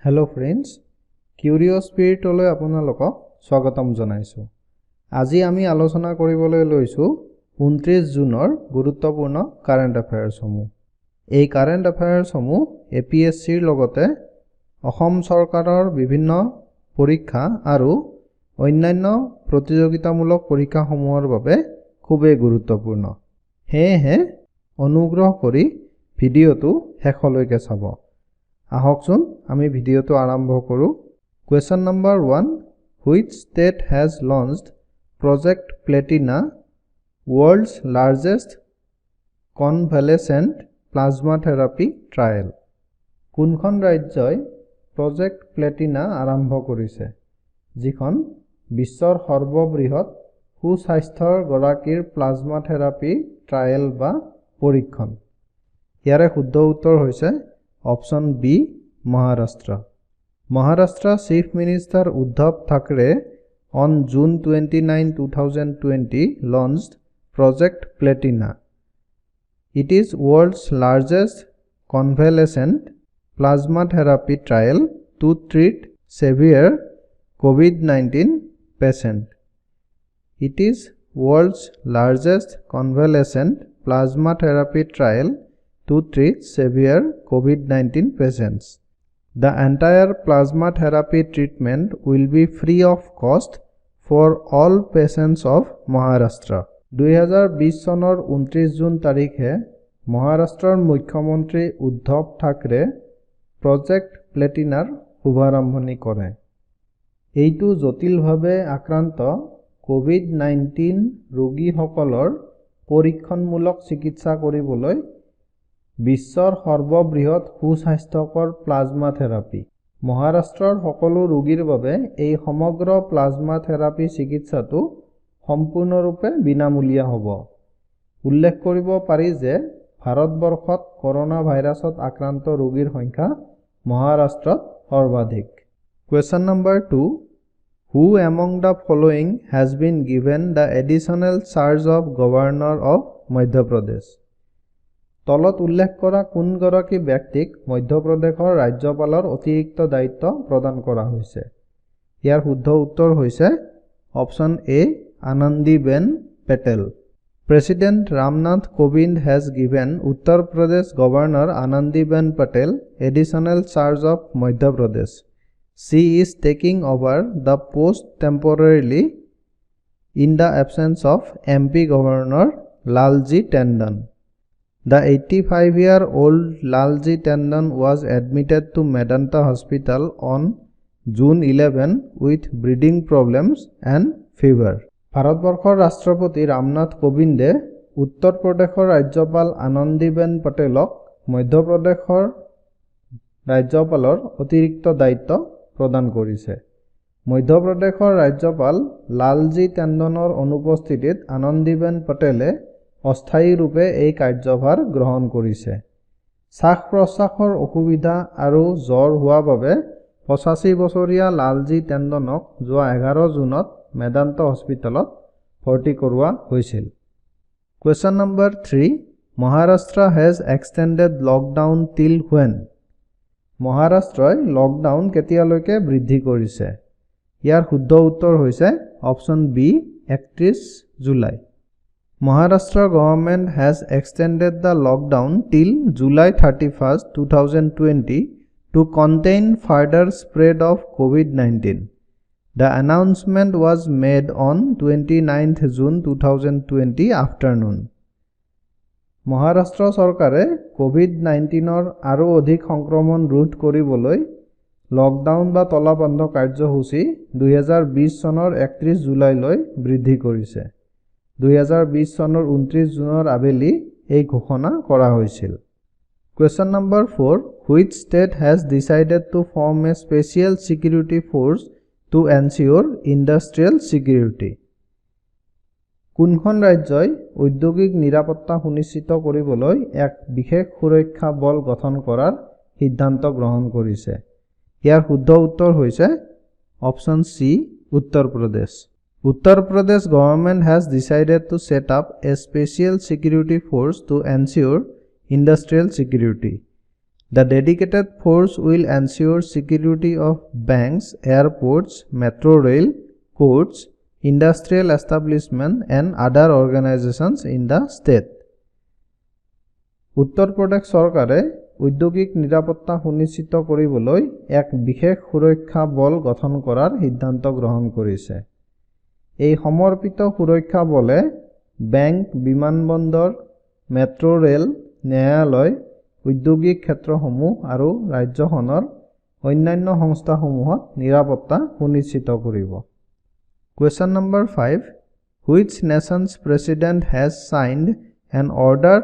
Hello friends curious स्पिरिटলৈ আপোনালোকক স্বাগতম জনাইছো। আজি আমি আলোচনা কৰিবলৈ লৈছো 29 জুনৰ গুৰুত্বপূৰ্ণ কাৰেন্ট এফেয়াৰ্স সমূহ। এই কাৰেন্ট এফেয়াৰ্স সমূহ এপিএসসিৰ লগতে অসম চৰকাৰৰ বিভিন্ন পৰীক্ষা আৰু অন্যান্য প্ৰতিযোগিতামূলক পৰীক্ষাসমূহৰ বাবে খুবেই গুৰুত্বপূৰ্ণ। হেহে অনুগ্ৰহ কৰি ভিডিঅটো শেষলৈকে চাব। আহকচোন আমি ভিডিঅটো আৰম্ভ কৰো। Question number 1, which state has launched Project Platina, world's largest convalescent plasma therapy trial? কোনখন ৰাজ্যই Project Platina আৰম্ভ কৰিছে, যিখন বিশ্বৰ সৰ্ববৃহৎ সুস্বাস্থ্যৰ গৰাকীৰ প্লাজমা থেৰাপি ট্ৰায়েল বা পৰীক্ষণ? ইয়াৰে শুদ্ধ উত্তৰ হৈছে option B, Maharashtra. Maharashtra Chief Minister Uddhav Thackeray on June 29, 2020 launched Project Platina. It is world's largest convalescent plasma therapy trial to treat severe COVID-19 patients. It is world's largest convalescent plasma therapy trial to treat severe COVID-19 patients. The entire plasma therapy treatment will be free of cost for all patients of Maharashtra. 2020 চনৰ 29 June তাৰিখে মহাৰাষ্ট্ৰৰ মুখ্যমন্ত্ৰী Uddhav Thackeray project প্লেটিনাৰ শুভাৰম্ভণি কৰে। এইটো জটিলভাৱে আক্ৰান্ত COVID-19 ৰোগীসকলৰ পৰীক্ষণমূলক চিকিৎসা কৰিবলৈ বিশ্বৰ সৰ্ববৃহৎ সুস্বাস্থ্যকৰ প্লাজমা থেৰাপি। মহাৰাষ্ট্ৰৰ সকলো ৰোগীৰ বাবে এই সমগ্ৰ প্লাজমা থেৰাপি চিকিৎসাটো সম্পূৰ্ণৰূপে বিনামূলীয়া হ'ব। উল্লেখ কৰিব পাৰি যে ভাৰতবৰ্ষত কৰোনা ভাইৰাছত আক্ৰান্ত ৰোগীৰ সংখ্যা মহাৰাষ্ট্ৰত সৰ্বাধিক। Question number 2, who among the following has been given the additional charge of Governor of Madhya Pradesh? তলত উল্লেখ কৰা কোনগৰাকী ব্যক্তিক মধ্যপ্ৰদেশৰ ৰাজ্যপালৰ অতিৰিক্ত দায়িত্ব প্ৰদান কৰা হৈছে? ইয়াৰ শুদ্ধ উত্তৰ হৈছে option A, Anandiben Patel. President Ramnath Kovind has given Uttar Pradesh Governor Anandiben Patel additional charge of Madhya Pradesh. She is taking over the post temporarily in the absence of MP Governor Lalji Tandon. The 85-year-old Lalji Tandon was admitted to Medanta Hospital on June 11 with breathing problems and fever. ভাৰতবৰ্ষৰ ৰাষ্ট্ৰপতি ৰামনাথ কোবিন্দে উত্তৰ প্ৰদেশৰ ৰাজ্যপাল আনন্দীবেন পেটেলক মধ্যপ্ৰদেশৰ ৰাজ্যপালৰ অতিৰিক্ত দায়িত্ব প্ৰদান কৰিছে। মধ্যপ্ৰদেশৰ ৰাজ্যপাল লালজি টেণ্ডনৰ অনুপস্থিতিত আনন্দীবেন পেটেলে অস্থায়ী ৰূপে এই কাৰ্যভাৰ গ্ৰহণ কৰিছে। শ্বাস-প্ৰশ্বাসৰ অসুবিধা আৰু জ্বৰ হোৱাৰ বাবে 85 বছৰীয়া লালজি টেণ্ডনক যোৱা 11 জুনত মেদান্ত হস্পিটেলত ভৰ্তি কৰোৱা হৈছিল। Question number 3, Maharashtra has extended lockdown till when? মহাৰাষ্ট্ৰই লকডাউন কেতিয়ালৈকে বৃদ্ধি কৰিছে? ইয়াৰ শুদ্ধ উত্তৰ হৈছে অপশন বি, 31 জুলাই। Maharashtra government has extended the lockdown till July 31st, 2020 to contain further spread of COVID-19. The announcement was made on 29th June 2020 afternoon. Maharashtra চৰকাৰে কোভিড-19ৰ আৰু অধিক সংক্ৰমণ ৰোধ কৰিবলৈ লকডাউন বা তলাবন্ধ কাৰ্যসূচী 2020 চনৰ 31 জুলাইলৈ বৃদ্ধি কৰিছে। 2020 চনৰ 29 জুনৰ আবেলি এই ঘোষণা কৰা হৈছিল। Question number 4, which state has decided to form a special security force to ensure industrial security? কোনখন ৰাজ্যই ঔদ্যোগিক নিৰাপত্তা সুনিশ্চিত কৰিবলৈ এক বিশেষ সুৰক্ষা বল গঠন কৰাৰ সিদ্ধান্ত গ্ৰহণ কৰিছে? ইয়াৰ শুদ্ধ উত্তৰ হৈছে option C, Uttar Pradesh. Uttar Pradesh government has decided to set up a special security force to ensure industrial security. The dedicated force will ensure security of banks, airports, metro rail, courts, industrial establishment and other organizations in the state. Uttar Pradesh চৰকাৰে ঔদ্যোগিক নিৰাপত্তা সুনিশ্চিত কৰিবলৈ এক বিশেষ সুৰক্ষা বল গঠন কৰাৰ সিদ্ধান্ত গ্ৰহণ কৰিছে। এই সমৰ্পিত সুৰক্ষা বলে বেংক, বিমানবন্দৰ, মেট্ৰো ৰেল, ন্যায়ালয়, ঔদ্যোগিক ক্ষেত্ৰসমূহ আৰু ৰাজ্যখনৰ অন্যান্য সংস্থাসমূহত নিৰাপত্তা সুনিশ্চিত কৰিব। Question number 5. Which nation's president has signed an order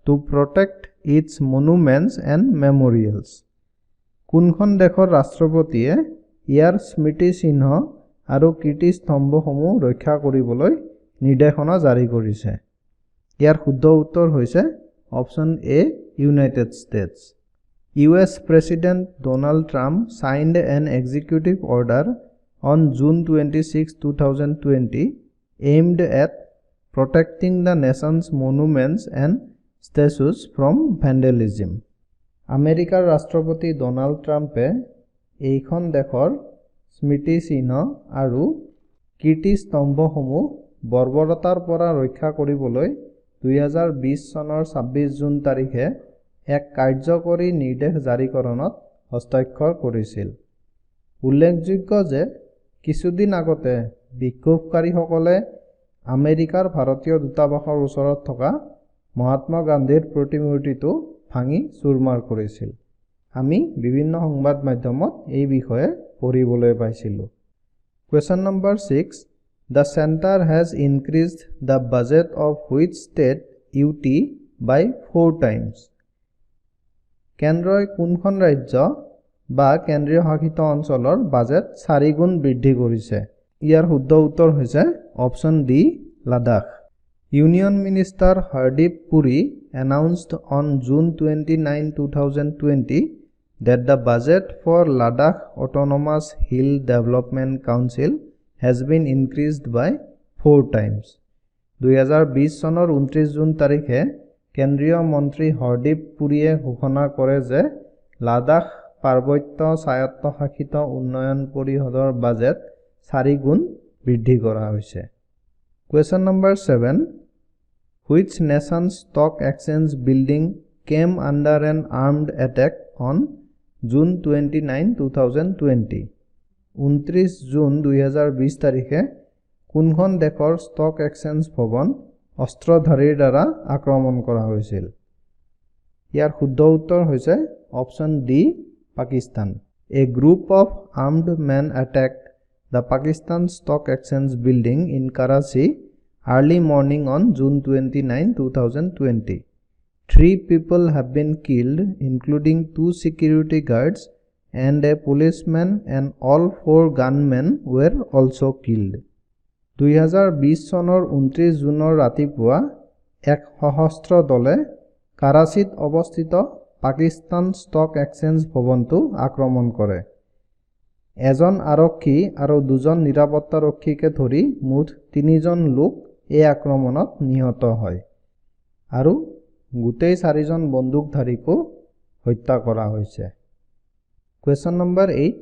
to protect its monuments and memorials? কোনখন দেশৰ ৰাষ্ট্ৰপতিয়ে ইয়াৰ স্মৃতি চিহ্ন আৰু কীৰ্তিস্তম্ভসমূহ ৰক্ষা কৰিবলৈ নিৰ্দেশনা জাৰি কৰিছে? ইয়াৰ শুদ্ধ উত্তৰ হৈছে option A, United states. US President Donald Trump signed an executive order on June 26, 2020 aimed at protecting the nation's monuments and statues from vandalism. আমেৰিকাৰ ৰাষ্ট্ৰপতি ডনাল্ড ট্ৰাম্পে এইখন দেশৰ স্মৃতি চিহ্ন আৰু কীৰ্তিস্তম্ভসমূহ বৰ্বৰতাৰ পৰা ৰক্ষা কৰিবলৈ 2020 চনৰ 26 জুন তাৰিখে এক কাৰ্যকৰী নিৰ্দেশ জাৰিকৰণত হস্তাক্ষৰ কৰিছিল। উল্লেখযোগ্য যে কিছুদিন আগতে বিক্ষোভকাৰীসকলে আমেৰিকাৰ ভাৰতীয় দূতাবাসৰ ওচৰত থকা মহাত্মা গান্ধীৰ প্ৰতিমূৰ্তিটো ভাঙি চুৰমাৰ কৰিছিল। আমি বিভিন্ন সংবাদ মাধ্যমত এই বিষয়ে পঢ়িবলৈ পাইছিলোঁ। Question number 6. The center has increased the budget of which state UT by 4 times? কেন্দ্ৰই কোনখন ৰাজ্য বা কেন্দ্ৰীয় শাসিত অঞ্চলৰ বাজেট 4 গুণ বৃদ্ধি কৰিছে? ইয়াৰ শুদ্ধ উত্তৰ হৈছে option D, Ladakh. Union Minister Hardeep Puri announced on June 29, 2020 that the budget for Ladakh Autonomous Hill Development Council has been increased by 4 times. 2020 চনৰ 29 জুন তাৰিখে কেন্দ্ৰীয় মন্ত্ৰী হৰদীপ পুৰীয়ে ঘোষণা কৰে যে লাডাখ পাৰ্বত্য স্বায়ত্তশাসিত উন্নয়ন পৰিষদৰ বাজেট 4 গুণ বৃদ্ধি কৰা হৈছে। Question number 7. Which nation's stock exchange building came under an armed attack on June 29, 2020? 29 June 2020 তাৰিখে কোনখন দেশৰ ষ্টক এক্সচেঞ্জ ভৱন অস্ত্ৰধাৰীৰ দ্বাৰা আক্ৰমণ কৰা হৈছিল? ইয়াৰ শুদ্ধ উত্তৰ হৈছে option D, Pakistan. A group of armed men attacked the Pakistan Stock Exchange building in Karachi early morning on June 29, 2020. 3 people have been killed, including 2 security guards and a policeman, and all 4 gunmen were also killed. 2020 চনৰ 29 জুনৰ ৰাতিপুৱা এক সশস্ত্ৰ দলে কাৰাচীত অৱস্থিত Pakistan stock exchange ভৱনটো আক্ৰমণ কৰে। এজন আৰক্ষী আৰু 2জন নিৰাপত্তাৰক্ষীকে ধৰি মুঠ 3জন লোক এই আক্ৰমণত নিহত হয় আৰু গোটেই 4জন বন্দুকধাৰীকো হত্যা কৰা হৈছে। Question number 8.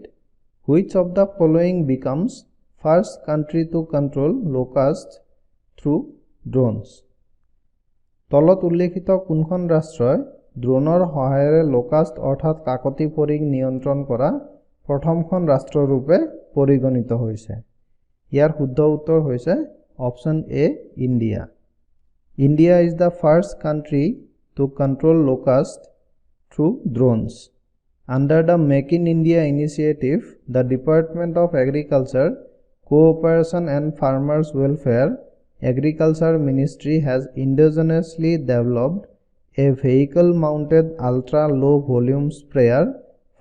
Which of the following becomes first country to control locusts through drones? তলত উল্লেখিত কোনখন ৰাষ্ট্ৰই ড্ৰোনৰ সহায়েৰে লোকাষ্ট অৰ্থাৎ কাকতি ফৰিং নিয়ন্ত্ৰণ কৰা প্ৰথমখন ৰাষ্ট্ৰৰূপে পৰিগণিত হৈছে? ইয়াৰ শুদ্ধ উত্তৰ হৈছে option A, India. India is the first country to control locusts through drones. Under the Make in India initiative, the Department of Agriculture, Cooperation and Farmers Welfare, Agriculture Ministry has indigenously developed a vehicle-mounted ultra-low volume sprayer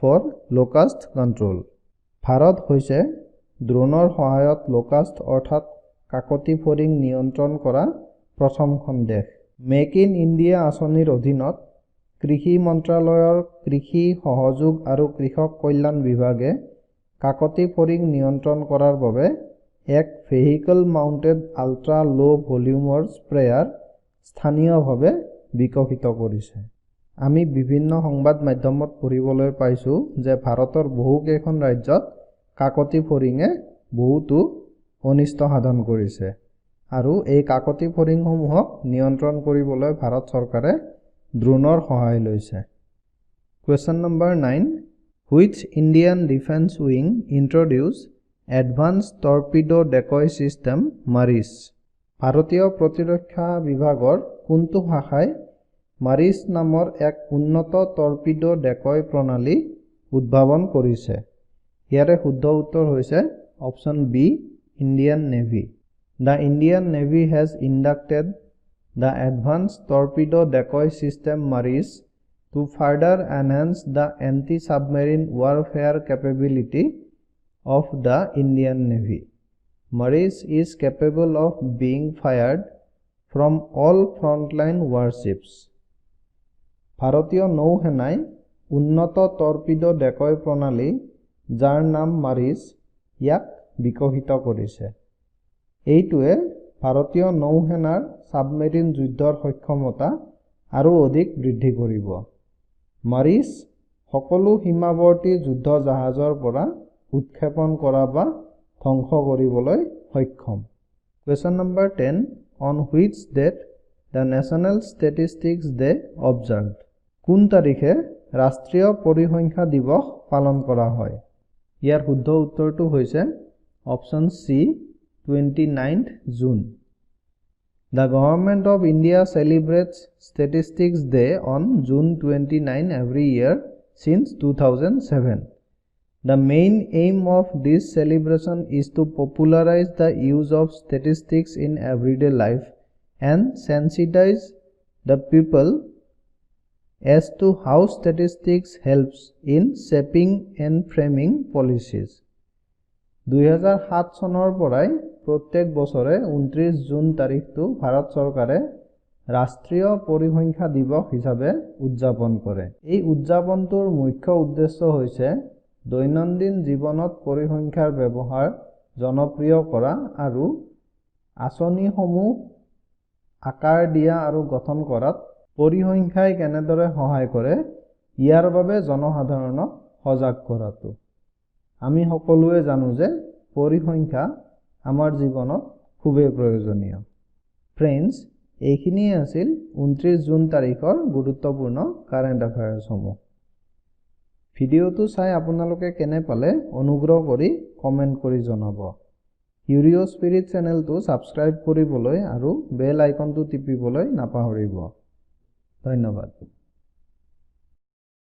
for locust control. Bharat হৈছে ড্ৰোনৰ সহায়ত locust অৰ্থাৎ কাকতি ফৰিং নিয়ন্ত্ৰণ কৰা প্ৰথমখন দেশ। Make in India আঁচনিৰ অধীনত কৃষি মন্ত্ৰালয়ৰ কৃষি সহযোগ আৰু কৃষক কল্যাণ বিভাগে কাকতি ফৰিং নিয়ন্ত্ৰণ কৰাৰ বাবে এক ভেহিকল মাউণ্টেড আল্ট্ৰা ল' ভলিউমৰ স্প্ৰেয়াৰ স্থানীয়ভাৱে বিকশিত কৰিছে। আমি বিভিন্ন সংবাদ মাধ্যমত পঢ়িবলৈ পাইছোঁ যে ভাৰতৰ বহুকেইখন ৰাজ্যত কাকতি ফৰিঙে বহুতো অনিষ্ট সাধন কৰিছে আৰু এই কাকতি ফৰিংসমূহক নিয়ন্ত্ৰণ কৰিবলৈ ভাৰত চৰকাৰে ড্ৰোনৰ সহায় লৈছে। Question number 9. Which Indian Defence Wing introduced Advanced Torpedo Decoy System MARIS? ভাৰতীয় প্ৰতিৰক্ষা বিভাগৰ কোনটো শাখাই মাৰিছ নামৰ এক উন্নত টৰ্পিডো ডেকয় প্ৰণালী উদ্ভাৱন কৰিছে? ইয়াৰে শুদ্ধ উত্তৰ হৈছে option B, Indian Navy. The Indian Navy has inducted the Advanced Torpedo Decoy System MARIS to further enhance the anti-submarine warfare capability of the Indian Navy. MARIS is capable of being fired from all frontline warships. ভাৰতীয় নৌসেনাই উন্নত torpedo ডেকয় প্ৰণালী যাৰ নাম মাৰিছ ইয়াক বিকশিত কৰিছে। এইটোৱে ভাৰতীয় নৌসেনাৰ সাবমেৰিন যুদ্ধৰ সক্ষমতা আৰু অধিক বৃদ্ধি কৰিব। মাৰিছ সকলো সীমাৱৰ্তী যুদ্ধ জাহাজৰ পৰা উৎক্ষেপণ কৰা বা ধ্বংস কৰিবলৈ সক্ষম। Question number 10. On which date the National Statistics Day observed? কোন তাৰিখে ৰাষ্ট্ৰীয় পৰিসংখ্যা দিৱস পালন কৰা হয়? ইয়াৰ শুদ্ধ উত্তৰটো হৈছে option C, 29th June. The Government of India celebrates Statistics Day on June 29 every year since 2007. The main aim of this celebration is to popularize the use of statistics in everyday life and sensitize the people as to how statistics helps in shaping and framing policies. 2007 চনৰ পৰাই প্ৰত্যেক বছৰে 29 June তাৰিখটো ভাৰত চৰকাৰে ৰাষ্ট্ৰীয় পৰিসংখ্যা দিৱস হিচাপে উদযাপন কৰে। এই উদযাপনটোৰ মুখ্য উদ্দেশ্য হৈছে দৈনন্দিন জীৱনত পৰিসংখ্যাৰ ব্যৱহাৰ জনপ্ৰিয় কৰা আৰু আঁচনিসমূহ আকাৰ দিয়া আৰু গঠন কৰাত পৰিসংখ্যাই কেনেদৰে সহায় কৰে ইয়াৰ বাবে জনসাধাৰণক সজাগ কৰাটো। আমি সকলোৱে জানো যে পৰিসংখ্যা আমাৰ জীৱনত খুবেই প্ৰয়োজনীয়। ফ্ৰেণ্ডছ, এইখিনিয়ে আছিল 29 জুন তাৰিখৰ গুৰুত্বপূৰ্ণ কাৰেণ্ট এফেয়াৰ্ছসমূহ। ভিডিঅ'টো চাই আপোনালোকে কেনে পালে অনুগ্ৰহ কৰি কমেণ্ট কৰি জনাব। কিউৰিঅ' স্পিৰিট চেনেলটো ছাবস্ক্ৰাইব কৰিবলৈ আৰু বেল আইকনটো টিপিবলৈ নাপাহৰিব। ধন্যবাদ।